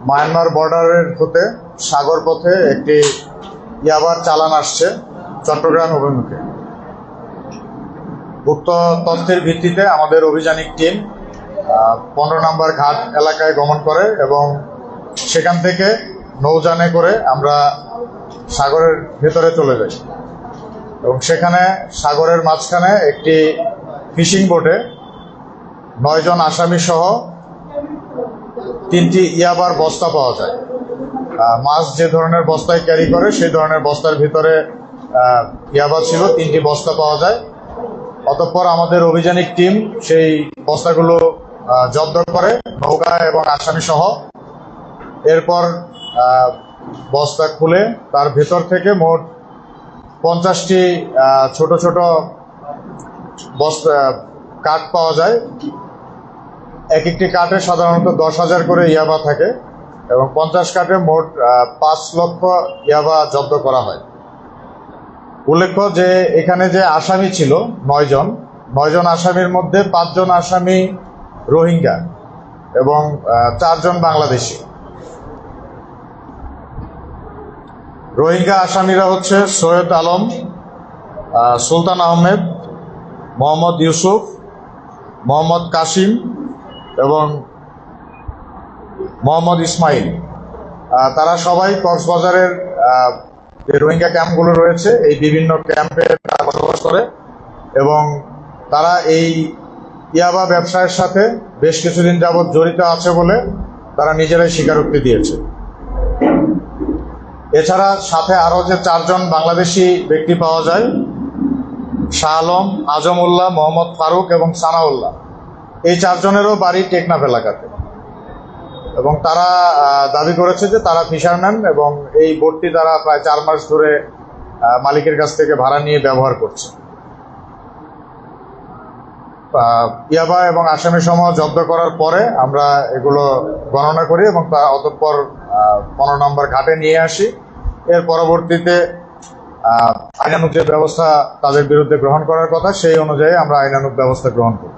Myanmar বর্ডারের হতে সাগর পথে একটি ইয়াবার চালান আসছে চট্টগ্রাম অভিমুখে। গুপ্ত তথ্যের ভিত্তিতে আমাদের অভিযানিক টিম 15 নম্বর ঘাট এলাকায় গমন করে এবং সেখান থেকে নৌযানে করে আমরা সাগরের ভেতরে চলে যাই এবং সেখানে সাগরের মাঝখানে একটি ফিশিং বোটে 9 জন আসামি সহ 3টি ইয়াবার বস্তা পাওয়া যায়। মাছ যে ধরনের বস্তায় ক্যারি করে সেই ধরনের বস্তার ভিতরে ইয়াবা ছিল, 3টি বস্তা পাওয়া যায়। অতঃপর আমাদের অভিযানিক টিম সেই বস্তাগুলো জব্দ করে নৌকা এবং আসামি সহ। এরপর বস্তা খুলে তার ভেতর থেকে মোট 50টি ছোট ছোট বস্তা কাঠ পাওয়া যায়। এক একটি কাঠে সাধারণত 10,000 করে ইয়াবা থাকে এবং 50 কাঠে মোট 5 লক্ষ ইয়াবা জব্দ করা হয়। উল্লেখ্য যে এখানে যে আসামি ছিল 9 জন আসামির মধ্যে 5 জন আসামি রোহিঙ্গা এবং 4 জন বাংলাদেশি। রোহিঙ্গা আসামিরা হচ্ছে সৈয়দ আলম, সুলতান আহমেদ, মোহাম্মদ ইউসুফ, মোহাম্মদ কাসিম এবং মোহাম্মদ ইসমাইল। তারা সবাই কক্সবাজারের যে রোহিঙ্গা ক্যাম্পগুলো রয়েছে এই বিভিন্ন ক্যাম্পে বসবাস করে এবং তারা এই ইয়াবা ব্যবসায়ের সাথে বেশ কিছুদিন যাবৎ জড়িত আছে বলে তারা নিজেরাই স্বীকারোক্তি দিয়েছে। এছাড়া সাথে আরও যে 4 জন বাংলাদেশি ব্যক্তি পাওয়া যায়, শাহ আলম, আজমউল্লাহ, মোহাম্মদ ফারুক এবং সানাউল্লাহ, এই 4 জনেরও বাড়ি টেকনাফ এলাকাতে এবং তারা দাবি করেছে যে তারা ফিশারম্যান এবং এই বোটটি তারা প্রায় 4 মাস ধরে মালিকের কাছ থেকে ভাড়া নিয়ে ব্যবহার করছে। ইয়াবা এবং আসামি সমূহ জব্দ করার পরে আমরা এগুলো গণনা করি এবং তা অতঃপর 15 নম্বর ঘাটে নিয়ে আসি। এর পরবর্তীতে আইনানুগ যে ব্যবস্থা তাদের বিরুদ্ধে গ্রহণ করার কথা সেই অনুযায়ী আমরা আইনানুগ ব্যবস্থা গ্রহণ করি।